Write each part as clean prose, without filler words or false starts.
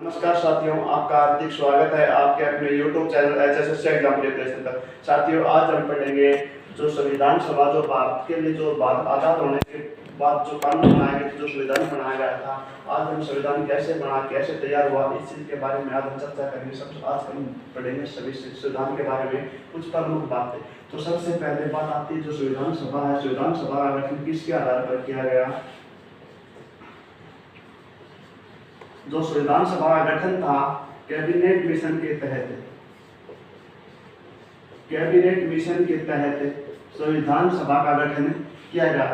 नमस्कार साथियों, आपका हार्दिक स्वागत है आपके अपने YouTube channel HSSC exam preparation पर। साथियों, आज हम पढ़ेंगे जो संविधान सभा जो भारत के लिए जो भारत आज़ाद होने के बाद जो कानून बनाए गए थे, जो संविधान बनाया गया था, आज हम संविधान कैसे बना, कैसे तैयार हुआ, इस चीज़ के बारे में आज हम चर्चा करेंगे। सब आज हम पढ़ेंगे सभी संविधान के बारे में कुछ प्रमुख बातें। तो सबसे पहले बात आती है जो संविधान सभा है। संविधान सभा का गठन किसके आधार पर किया गया? जो संविधान सभा का गठन था कैबिनेट मिशन के तहत, कैबिनेट मिशन के तहत संविधान सभा का गठन किया गया।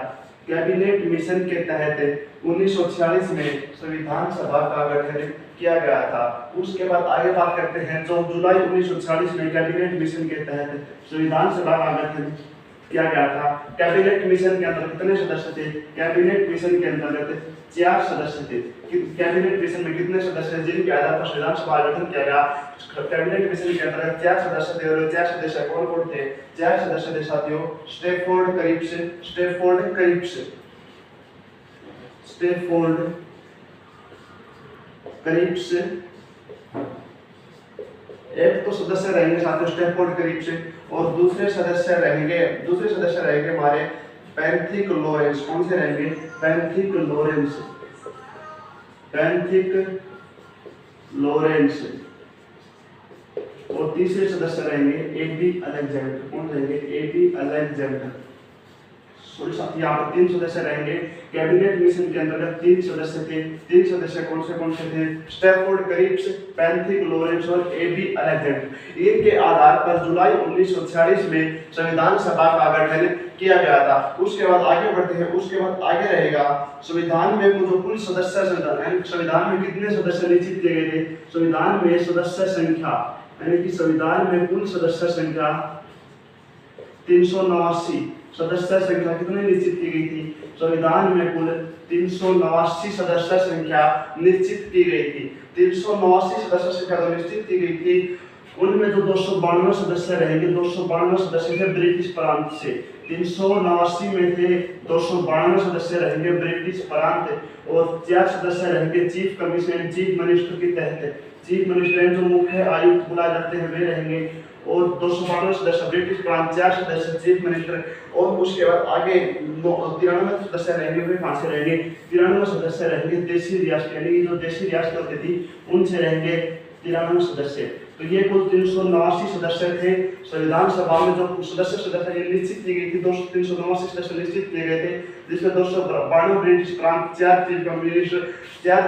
कैबिनेट मिशन के तहत 1946 में संविधान सभा का गठन किया गया था। उसके बाद आगे बात करते हैं जो जुलाई 1946 में कैबिनेट मिशन के तहत संविधान सभा का गठन किया गया था। कैबिनेट मिशन के अंदर कितने सदस्य थे? कैबिनेट मिशन के अंतर्गत 4 सदस्य थे। कैबिनेट मिशन में कितने सदस्य थे जिनके आधार पर संविधान सभा का गठन किया गया? कैबिनेट मिशन के अंतर्गत 4 सदस्य थे। और 4 सदस्य कौन कौन थे? 4 सदस्य थे साथियों, Stafford Cripps, Stafford Cripps, Stafford Cripps एक तो सदस्य रहेंगे साथियों स्टैफोर्ड क्रिप्स, और दूसरे सदस्य रहेंगे हमारे पैंथिक लॉरेंस। कौन से रहेंगे? Pethick Lawrence, Pethick Lawrence. और तीसरे सदस्य रहेंगे एबी अलेक्जेंडर। कौन रहेंगे? AB Alexander. सॉरी साथी, यहाँ पर 3 सदस्य रहेंगे। कैबिनेट मिशन के अंतर्गत 3 सदस्य थे। 3 सदस्य कौन से थे? स्टैफोर्ड क्रिप्स, पैंथिक लॉरेंस और एबी अलेक्जेंडर। इनके आधार पर जुलाई 1946 में संविधान सभा का गठन किया गया था। उसके बाद आगे बढ़ते हैं। उसके बाद आगे रहेगा संविधान में जो कुल सदस्य संविधान में कितने सदस्य निश्चित किए गए थे? संविधान में सदस्य संख्या यानी कि संविधान में कुल सदस्य संख्या 389 सदस्य संख्या कितनी निश्चित की गई थी? संविधान में कुल 389 सदस्य संख्या निश्चित की गई थी। 389 सदस्य संख्या निश्चित की गई थी। उनमें जो 292 सदस्य रहेंगे, 292 सदस्य थे ब्रिटिश प्रांत से। 389 में थे 292 सदस्य रहेंगे ब्रिटिश प्रांत, और 4 सदस्य रहेंगे चीफ कमिश्नर, चीफ मिनिस्टर के तहत। चीफ मिनिस्टर जो मुख्य आयुक्त बुलाए जाते हैं वे रहेंगे, और 292 सदस्य ब्रिटिश प्रांत, 4 सदस्य चीफ मिनिस्टर। और उसके बाद आगे 93 सदस्य रहेंगे। वे कहाँ से रहेंगे? 93 सदस्य रहेंगे देशी रियासत, यानी जो देशी रियासत होती थी उनसे रहेंगे 93 सदस्य। तो ये कुल 389 सदस्य थे। संविधान सभा में जो सदस्य निश्चित की गई थी 389 सदस्य निश्चित किए गए थे, जिसमें 292 ब्रिटिश प्रांत, 4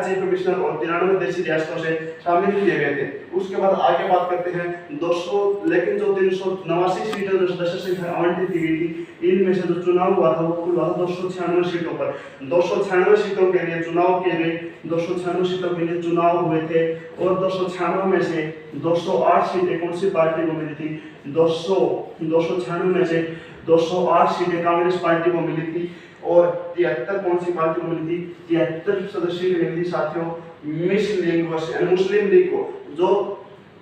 चीफ कमिश्नर और 93 देशी रियासतों से शामिल किए गए थे। उसके बाद आगे बात करते हैं 200, लेकिन जो 389 सीटें जो सदस्य संख्या आवंटित की गई थी, इनमें से जो चुनाव हुआ था वो कुल हुआ 296 सीटों पर। 296 सीटों के लिए चुनाव किए गए, 296 सीटों के लिए चुनाव हुए थे। और 296 में से 208 सीटें कौन सी पार्टी को मिली थी? 296 में से 208 सीटें कांग्रेस पार्टी को मिली थी, और 73 कौन सी पार्टी को मिली थी? 73 सदस्य मिली थी साथियों मुस्लिम लीग को। जो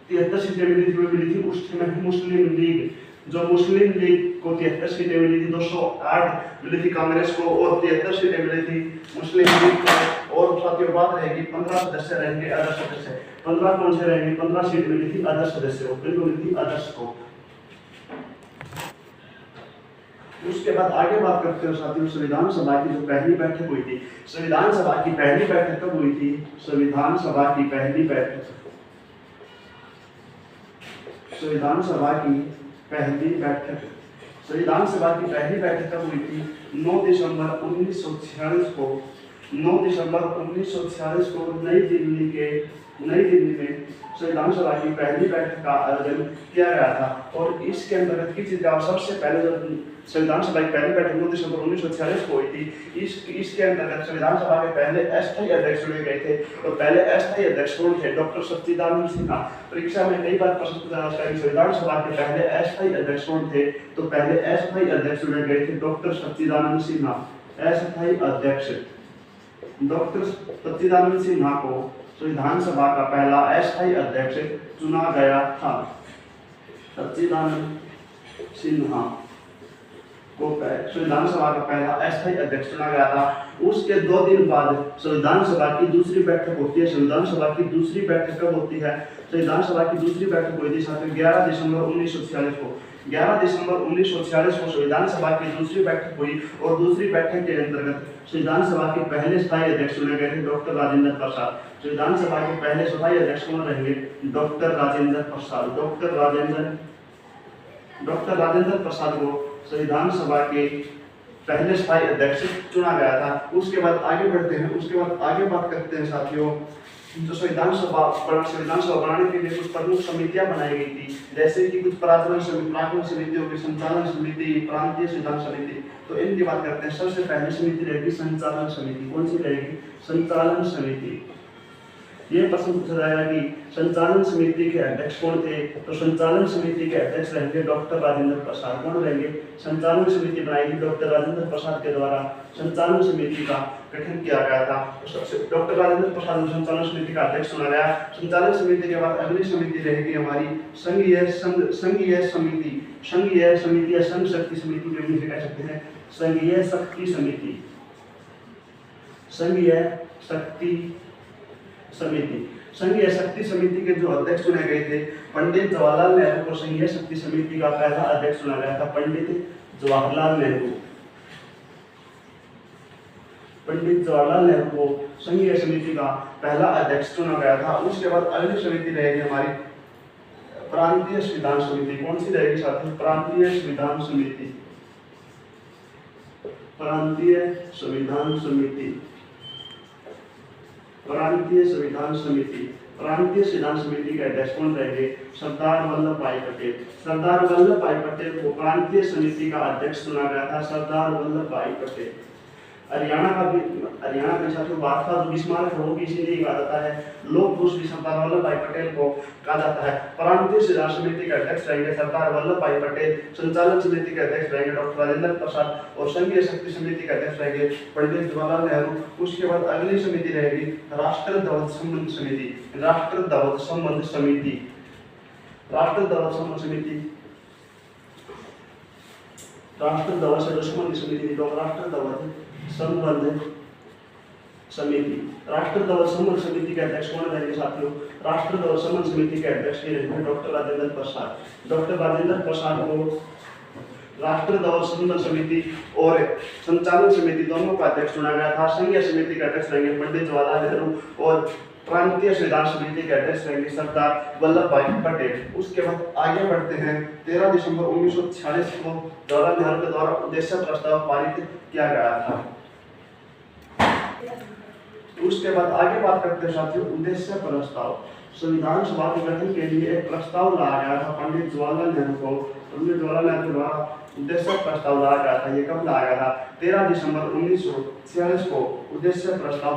73 सीटें मिली थी वो मिली थी उसमें मुस्लिम लीग। जो मुस्लिम लीग को 73 सीटें मिली थी, 208 मिली थी कांग्रेस को, और 73 सीटें मिली थी मुस्लिम लीग को। और साथियों बात रहेगी 15 सदस्य रहेंगे अदर सदस्य। 15 कौन से रहेंगे? 15 सीट मिली थी अदर सदस्य को, किनको मिली थी? अदर्स को। उसके बाद आगे बात करते हैं साथियों संविधान सभा की जो पहली बैठक हुई थी। संविधान सभा की पहली बैठक कब हुई थी? संविधान सभा की पहली बैठक, संविधान सभा की पहली बैठक, संविधान सभा की पहली बैठक कब हुई थी? 9 दिसंबर 1946 को, 9 दिसंबर 1946 को नई दिल्ली में संविधान सभा की पहली बैठक का आयोजन किया गया था। और इसके अंतर्गत किस चीज का सबसे पहले जो संविधान सभा की पहली बैठक 9 दिसंबर 1946 को हुई थी, इसके अंतर्गत संविधान सभा के पहले अस्थायी अध्यक्ष चुने गए थे। तो पहले अस्थायी अध्यक्ष कौन थे? डॉक्टर सच्चिदानंद सिन्हा। परीक्षा में कई बार प्रश्न पूछा जाता है संविधान सभा के पहले अस्थायी अध्यक्ष कौन थे? तो पहले अस्थायी अध्यक्ष चुने गए थे डॉक्टर सच्चिदानंद सिन्हा। अस्थायी अध्यक्ष डॉक्टर सच्चिदानंद सिन्हा को संविधान सभा का पहला अस्थायी अध्यक्ष चुना गया था। सच्चिदानंद सिन्हा को संविधान सभा का पहला अस्थायी अध्यक्ष चुना गया था। उसके 2 दिन बाद संविधान सभा की दूसरी बैठक होती है। संविधान सभा की दूसरी बैठक कब होती है? संविधान सभा की दूसरी बैठक हुई थी साथियों 11 दिसंबर 1946 को। 11 दिसंबर 1946 को संविधान सभा की दूसरी बैठक हुई और दूसरी बैठक के अंतर्गत संविधान सभा के पहले स्थायी अध्यक्ष चुने गए थे डॉक्टर राजेंद्र प्रसाद। संविधान सभा के पहले स्थायी अध्यक्ष कौन रहेंगे? डॉक्टर राजेंद्र प्रसाद। डॉक्टर राजेंद्र प्रसाद को संविधान सभा के पहले स्थायी अध्यक्ष चुना गया था। उसके बाद आगे बढ़ते हैं, उसके बाद आगे बात करते हैं साथियों, जो संविधान सभा बनाने के लिए कुछ प्रमुख समितियां बनाई गई थी, जैसे कि कुछ प्राक्कलन समितियों की संचालन समिति, प्रांतीय संविधान समिति। तो इनकी बात करते हैं। सबसे पहली समिति रहेगी संचालन समिति। कौन सी रहेगी? संचालन समिति। ये प्रश्न पूछा जाएगा कि संचालन समिति के अध्यक्ष कौन थे? तो संचालन समिति के अध्यक्ष रहेंगे डॉक्टर राजेंद्र प्रसाद। कौन रहेंगे? संचालन समिति बनाई गई डॉक्टर राजेंद्र प्रसाद के द्वारा। संचालन समिति का गठन किया गया था। डॉक्टर राजेंद्र प्रसाद को संचालन समिति का अध्यक्ष चुना गया। संचालन समिति के बाद अगली समिति रहेगी हमारी संघीय समिति। संघीय समिति या संघ शक्ति समिति के भी कह सकते हैं। संघीय शक्ति समिति। संघीय शक्ति समिति के जो अध्यक्ष चुने गए थे पंडित जवाहरलाल नेहरू को संघीय शक्ति समिति का पहला अध्यक्ष चुना गया था। पंडित जवाहरलाल नेहरू को संघीय समिति का पहला अध्यक्ष चुना गया था। उसके बाद अगली समिति रहेगी हमारी प्रांतीय संविधान समिति। कौन सी रहेगी साथियों? प्रांतीय संविधान समिति। प्रांतीय संविधान समिति के अध्यक्ष कौन रहेंगे? सरदार वल्लभ भाई पटेल। सरदार वल्लभ भाई पटेल को प्रांतीय समिति का अध्यक्ष चुना गया था। सरदार वल्लभ भाई पटेल। हरियाणा के साथियों भारत का जो स्मारक है वो भी इसीलिए कहा जाता है। लोक पुरुष भी सरदार वल्लभ भाई पटेल को कहा जाता है। प्रांतीय संविधान समिति के अध्यक्ष रहेंगे सरदार वल्लभ भाई पटेल। संचालन समिति के अध्यक्ष रहेंगे डॉक्टर राजेंद्र प्रसाद और संघीय शक्ति समिति के अध्यक्ष रहेंगे पंडित जवाहरलाल नेहरू। उसके बाद अगली समिति रहेगी राष्ट्र ध्वज संबंध समिति। राष्ट्र ध्वज संबंध समिति। राष्ट्र ध्वज संबंध समिति राष्ट्र ध्वज संबंध समिति तो राष्ट्र ध्वज संबंध समिति। राष्ट्र ध्वज संबंध समिति के अध्यक्ष कौन रहेंगे साथियों? राष्ट्र ध्वज संबंध समिति के अध्यक्ष रहेंगे डॉक्टर राजेंद्र प्रसाद। डॉक्टर राजेंद्र प्रसाद को राष्ट्र ध्वज संबंध समिति और संचालन समिति दोनों का अध्यक्ष चुना गया था। संघीय समिति के अध्यक्ष रहेंगे पंडित जवाहरलाल नेहरू और प्रांतीय संविधान समिति के अध्यक्ष रहेंगे सरदार वल्लभ भाई पटेल। उसके बाद आगे बढ़ते हैं। 13 दिसंबर 1946 को जवाहरलाल नेहरू के द्वारा उद्देश्य प्रस्ताव पारित किया गया था। उसके बाद आगे बात करते हैं साथियों उद्देश्य प्रस्ताव। संविधान सभा के गठन के लिए एक प्रस्ताव लाया गया था पंडित जवाहरलाल नेहरू को। पंडित जवाहरलाल नेहरू के द्वारा उद्देश्य प्रस्ताव लाया गया था। ये कब लाया गया था? 13 दिसंबर 1946 को उद्देश्य प्रस्ताव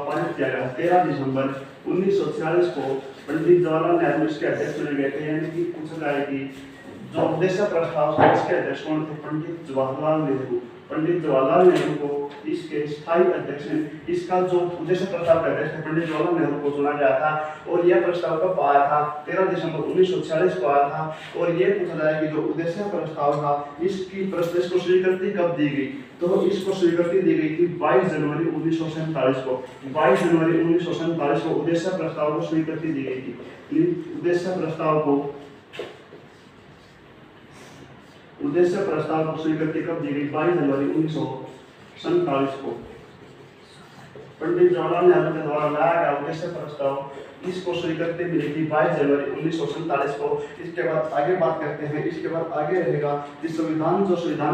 पारित किया गया। 13 दिसंबर 1946 को पंडित जवाहरलाल नेहरू इसके अध्यक्ष चुने गए थे। यानी कि पूछा जाए कि जो उद्देश्य प्रस्ताव था इसके अध्यक्ष कौन थे? पंडित जवाहरलाल नेहरू। पंडित जवाहरलाल नेहरू को इसके स्थायी अध्यक्ष इसका जो उद्देश्य प्रस्ताव का अध्यक्ष थे पंडित जवाहरलाल नेहरू को चुना गया था। और यह प्रस्ताव कब आया था? 13 दिसंबर 1946 को आया था। और ये पूछा जाए कि जो उद्देश्य प्रस्ताव था इसको स्वीकृति कब दी गई? तो इसको स्वीकृति दी गई थी 22 जनवरी 1947 को। 22 जनवरी 1947 को उद्देश्य प्रस्ताव को स्वीकृति दी गई थी। उद्देश्य प्रस्ताव को स्वीकृति कब दी गई? 22 जनवरी 1947 को पंडित जवाहरलाल नेहरू के द्वारा लाया गया उद्देश्य प्रस्ताव इसको स्वीकृति मिली थी 22 जनवरी 1947 को। इसके बाद आगे बात करते हैं। इसके बाद आगे रहेगा कि संविधान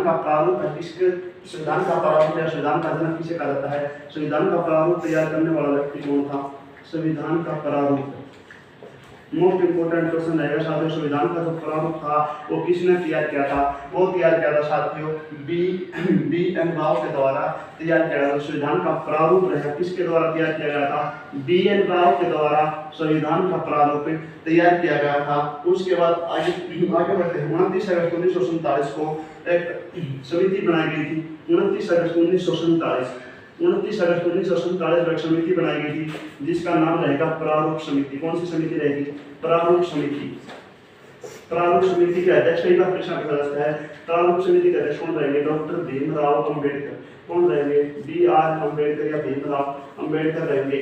का प्रारूप है। इसके संविधान का प्रारूप या संविधान का जनक किसे कहा जाता है? संविधान का प्रारूप तैयार करने वाला व्यक्ति कौन था? संविधान का प्रारूप मोस्ट इंपोर्टेंट क्वेश्चन रहेगा साथियों। संविधान का जो प्रारूप था वो किसने तैयार किया था? वो तैयार किया था साथियों बी एन राव के द्वारा तैयार किया गया। संविधान का प्रारूप रहेगा किसके द्वारा तैयार किया गया था? बी एन राव के द्वारा संविधान का प्रारूप तैयार किया गया था। उसके बाद आगे बढ़ते हैं। 29 अगस्त 1947 को एक समिति बनाई गई थी। 29 अगस्त 1947 को एक समिति बनाई गई थी जिसका नाम रहेगा प्रारूप समिति। कौन सी समिति रहेगी? प्रारूप समिति। प्रारूप समिति के अध्यक्ष कई बार प्रश्न पूछा जाता है। प्रारूप समिति के अध्यक्ष कौन रहेंगे? डॉक्टर भीमराव अंबेडकर। कौन रहेंगे? BR अंबेडकर या भीमराव अंबेडकर रहेंगे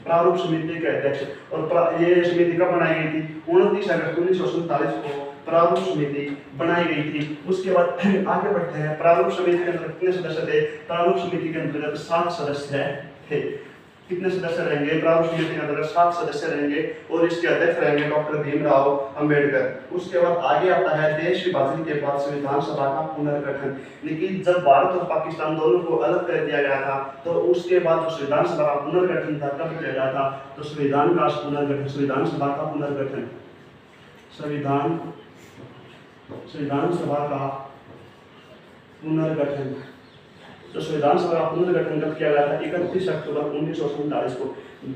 प्रारूप समिति के अध्यक्ष। और ये समिति कब बनाई गई थी? 29 अगस्त 1947 को प्रारूप समिति बनाई गई थी। उसके बाद आगे बढ़ते हैं। प्रारूप समिति के अंदर कितने सदस्य थे? प्रारूप समिति के अंतर्गत 7 सदस्य थे। कितने सदस्य रहेंगे? प्रारूप समिति के अंतर्गत 7 सदस्य रहेंगे और इसके अध्यक्ष रहेंगे डॉक्टर भीमराव अंबेडकर। उसके बाद आगे आता है देश विभाजन के बाद संविधान सभा का पुनर्गठन। लेकिन जब भारत और पाकिस्तान दोनों को अलग कर दिया गया था तो उसके बाद जो संविधान सभा का पुनर्गठन था कब किया गया था? तो संविधान का पुनर्गठन, संविधान सभा का पुनर्गठन, संविधान सभा का पुनर्गठन। तो संविधान सभा का पुनर्गठन कब किया गया था? 31 अक्टूबर 1947 को।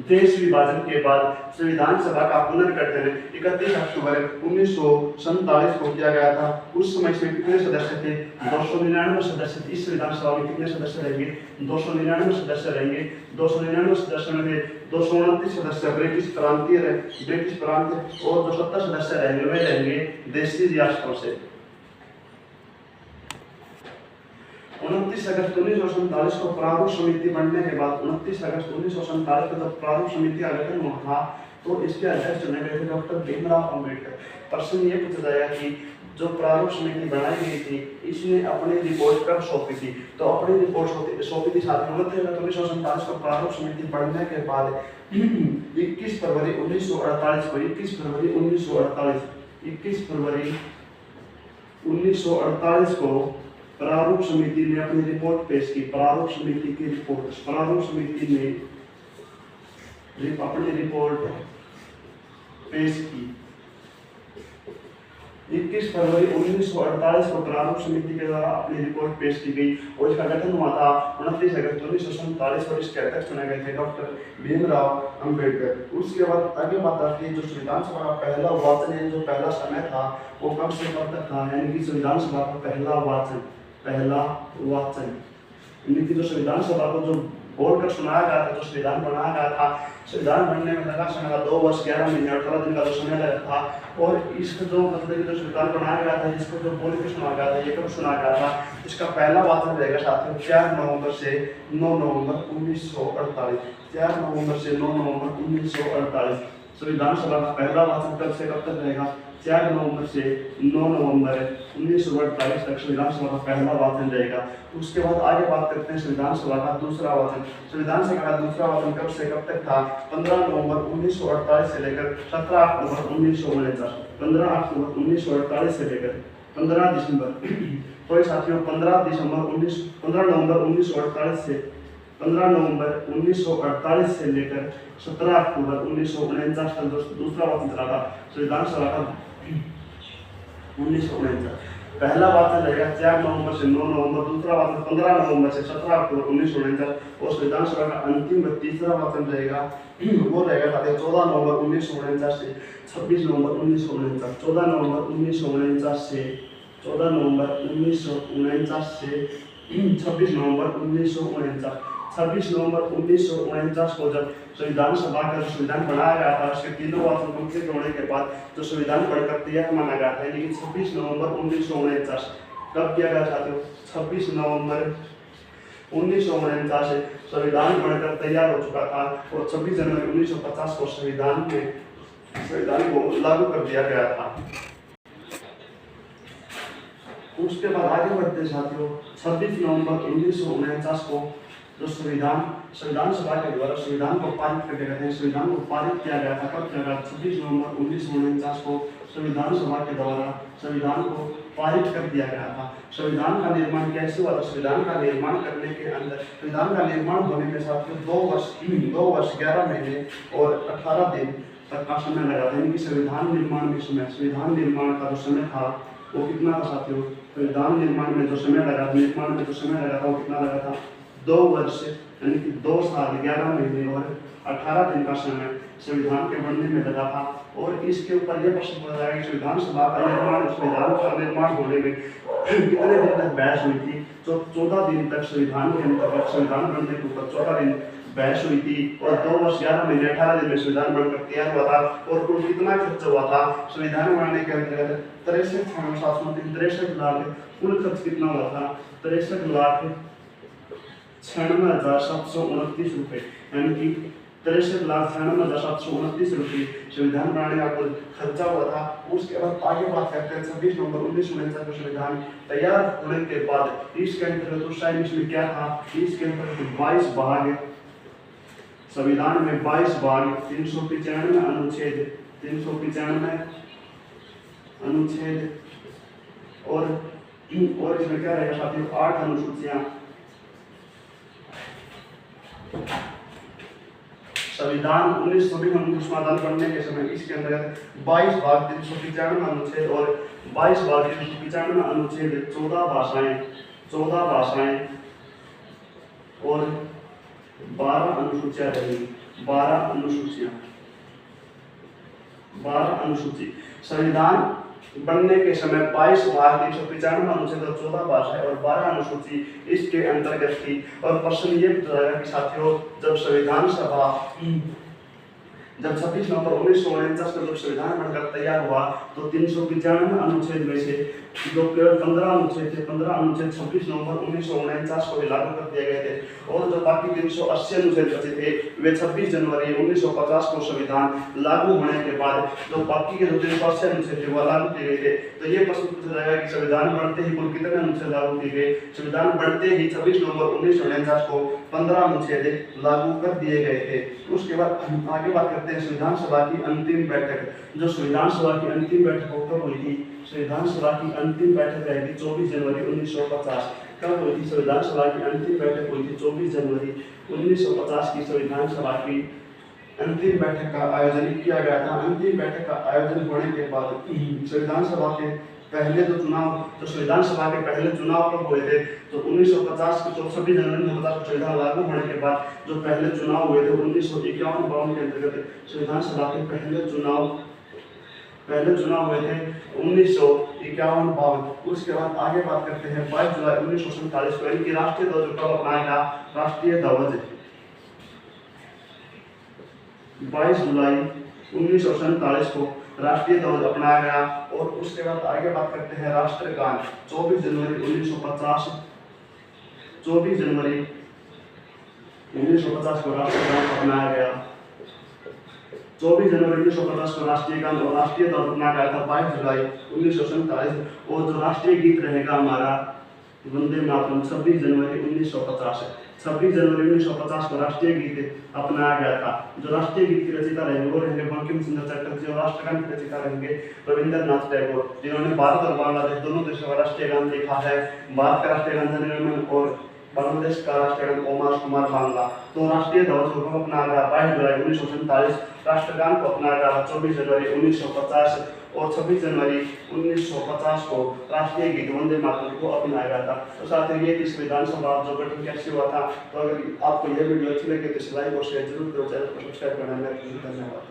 देश विभाजन के बाद संविधान सभा का पुनर्गठन 31 अक्टूबर 1947 को किया गया था। उस समय इसमें कितने सदस्य थे? 299 सदस्य थे। इस संविधान सभा में कितने सदस्य रहेंगे? 299 सदस्य रहेंगे। 299 सदस्यों में 229 सदस्य ब्रिटिश प्रांत और जो 70 सदस्य रहेंगे वे रहेंगे देशी रियासतों से। 29 अगस्त 1947 को प्रारूप समिति बनने के बाद 29 अगस्त 1947 को जब प्रारूप समिति का गठन हुआ था तो इसके अध्यक्ष चुने गए थे डॉक्टर भीमराव अंबेडकर। प्रश्न ये पूछा जाएगा कि जो प्रारूप समिति बनाई गई थी इसने अपनी रिपोर्ट कब सौंपी थी? तो अपनी रिपोर्ट सौंपी थी साथियों 29 अगस्त 1947 को प्रारूप समिति बनने के बाद 21 फरवरी 1948 को 21 फरवरी 1948 को प्रारूप समिति ने अपनी रिपोर्ट पेश की। प्रारूप समिति की रिपोर्ट, प्रारूप समिति ने अपनी रिपोर्ट पेश की। 21 फरवरी 1948 को प्रारूप समिति के द्वारा अपनी रिपोर्ट पेश की गई और इसका गठन हुआ था 29 अगस्त 1947 को। इसके अध्यक्ष चुने गए थे डॉक्टर भीमराव अंबेडकर। उसके बाद आगे बात आती है जो संविधान सभा का पहला वाचन, जो पहला समय था वो कब से कब तक था? यानी कि संविधान सभा का पहला वाचन यानी कि जो संविधान सभा को जो बोलकर सुनाया गया था, जो संविधान बनाया गया था, संविधान बनने में लगा समय 2 वर्ष 11 महीने 18 दिन का जो समय लगा था। और इसका जो मतलब जो संविधान बनाया गया था, जिसको जो बोल के सुनाया गया था, ये कब सुनाया गया था? इसका पहला वाचन रहेगा साथियों 4 नवंबर से 9 नवंबर 1948। 4 नवंबर से 9 नवंबर 1948 संविधान सभा का पहला वाचन कब से कब तक रहेगा? 4 नवंबर से 9 नवंबर 1948 तक संविधान सभा का पहला वाचन रहेगा। उसके बाद आगे बात करते हैं संविधान सभा का दूसरा वाचन। संविधान सभा का दूसरा वाचन कब से कब तक था? 15 नवंबर 1948 से लेकर 17 अक्टूबर 1949। 15 अक्टूबर 1948 से लेकर 15 दिसंबर तो साथियों 15 नवंबर 1948 से 15 नवंबर 1948 से लेकर 17 अक्टूबर 1949 तक दूसरा वाचन चला था संविधान सभा का 1949। पहला वाचन रहेगा 4 नवंबर से 9 नवंबर, दूसरा वाचन 15 नवंबर से 17 अक्टूबर 1949 और संविधान सभा का अंतिम व तीसरा वाचन रहेगा वो रहेगा 14 नवंबर 1949 से 26 नवंबर 1949। 14 नवंबर 1949 से 26 नवंबर 1949। 26 नवंबर 1949 को जब संविधान सभा का जो संविधान बनाया गया था उसके तीनों वाचन कंप्लीट होने के बाद जो संविधान बनकर तैयार माना गया था, लेकिन 26 नवंबर 1949 कब किया गया साथियों? 26 नवंबर 1949 से संविधान बनकर तैयार हो चुका था और 26 जनवरी 1950 को संविधान को लागू कर दिया गया था। उसके बाद आगे बढ़ते साथियों 26 नवंबर 1949 को जो संविधान सभा के द्वारा संविधान को पारित कर दिया गया था। संविधान को पारित किया गया था कब किया गया? 26 नवंबर 1949 को संविधान सभा के द्वारा संविधान को पारित कर दिया गया था। संविधान का निर्माण कैसे हुआ था? संविधान का निर्माण करने के अंदर संविधान का निर्माण होने के साथ 2 वर्ष 11 महीने और 18 दिन तक का समय लगा था। यानी कि संविधान निर्माण का जो समय था वो कितना था साथियों? संविधान निर्माण में जो समय लगा था वो कितना लगा था? 2 वर्ष यानी कि 2 साल 11 महीने और 18 दिन का समय संविधान के बनने में लगा था। और इसके ऊपर यह प्रश्न पूछा जाएगा कि संविधान का निर्माण होने में कितने दिन तक बहस हुई थी? तो 14 दिन तक संविधान के अंतर्गत संविधान बनने के ऊपर 14 दिन बहस हुई थी और 2 वर्ष 11 महीने 18 दिन में संविधान बनकर तैयार हुआ था। और कुल कितना खर्च हुआ था संविधान बनाने के अंतर्गत? 63,763 लाख। कुल खर्च कितना हुआ था? 63,96,729 रुपए, यानी कि 63,96,729 रुपए संविधान बनाने का कुल खर्चा हुआ था। उसके बाद आगे बात करते हैं 26 नवंबर 1949 को संविधान तैयार होने के बाद इसके अंतर्गत उस टाइम इसमें क्या था? इसके अंतर्गत 22 भाग, संविधान में 22 भाग, 395 अनुच्छेद, 395 अनुच्छेद और इसमें क्या रहेगा साथियों? 8 अनुसूचियां। संविधान 1920 समाधान बनने के समय इसके अंतर्गत 22 भाग, 395 अनुच्छेद और 22 भाग, 395 अनुच्छेद, 14 भाषाएं और 12 अनुसूचियां रहेंगी। 12 अनुसूची। संविधान बनने के समय 22 भाग, 395 अनुच्छेद और 14 भाषाएं और 12 अनुसूची इसके अंतर्गत थी। और प्रश्न ये पूछा जाएगा कि साथियों जब 26 नवंबर 1949 को जब संविधान बनकर तैयार हुआ तो 395 अनुच्छेद में से जो केवल 15 अनुच्छेद थे, 15 अनुच्छेद 26 नवंबर 1949 को लागू कर दिए गए थे और जो बाकी 380 अनुच्छेद बचे थे वे 26 जनवरी 1950 को संविधान लागू होने के बाद जो बाकी के जो 380 अनुच्छेद थे वो लागू किए गए थे। तो ये प्रश्न पूछा जाएगा कि संविधान बनते ही कुल कितने अनुच्छेद लागू किए गए? संविधान बनते ही 26 नवंबर 1949 को 15 अनुच्छेद लागू कर दिए गए थे। उसके बाद आगे बात करते हैं संविधान सभा की अंतिम बैठक। जो संविधान सभा की अंतिम बैठक कब हुई थी? संविधान सभा की अंतिम बैठक रही थी 24 जनवरी 1950। कब हुई थी संविधान सभा की अंतिम बैठक? हुई थी 24 जनवरी 1950 की संविधान सभा की अंतिम बैठक का आयोजन किया गया था। अंतिम बैठक का आयोजन होने के बाद संविधान सभा के पहले जो संविधान सभा के पहले चुनाव कब हुए थे? तो 1950 के 26 जनवरी 1950 को संविधान लागू होने के बाद जो पहले चुनाव हुए थे 1951-52 के अंतर्गत संविधान सभा के पहले चुनाव हुए थे 1951-52। उसके बाद आगे बात करते हैं 22 जुलाई 1947 को, यानी कि राष्ट्रीय ध्वज कब अपनाया गया? राष्ट्रीय ध्वज 22 जुलाई 1947 को राष्ट्रीय ध्वज अपनाया गया। और उसके बाद आगे बात करते हैं राष्ट्रगान 24 जनवरी 1950 को राष्ट्रगान अपनाया गया। 24 जनवरी 1950 को राष्ट्रीय गान और राष्ट्रीय ध्वज अपनाया गया था 22 जुलाई 1947। और जो राष्ट्रीय गीत रहेगा हमारा वंदे मातरम 26 जनवरी 1950 को राष्ट्रीय गीत अपनाया गया था। जो राष्ट्रीय गीत की रचयिता रहेंगे वो रहेंगे बंकिम चंद्र चटर्जी और राष्ट्रगान की रचयिता रहेंगे रविंद्रनाथ टैगोर, जिन्होंने भारत और बांग्लादेश दोनों देशों का राष्ट्रीय गान लिखा है। भारत का राष्ट्रीय गान जनगण और बांग्लादेश का राष्ट्रीय गान ओमार कुमार बांग्ला। तो राष्ट्रीय ध्वज को अपनाया गया 22 जुलाई 1947, राष्ट्रगान को अपनाया गया 24 जनवरी 1950 और 26 जनवरी 1950 को राष्ट्रीय गीत वंदे मातरम को अपनाया गया था। तो साथियों ये थी संविधान सभा जो गठन कैसे हुआ था। तो अगर आपको यह वीडियो अच्छी लगे तो लाइक और शेयर जरूर करो, चैनल को सब्सक्राइब करना। धन्यवाद।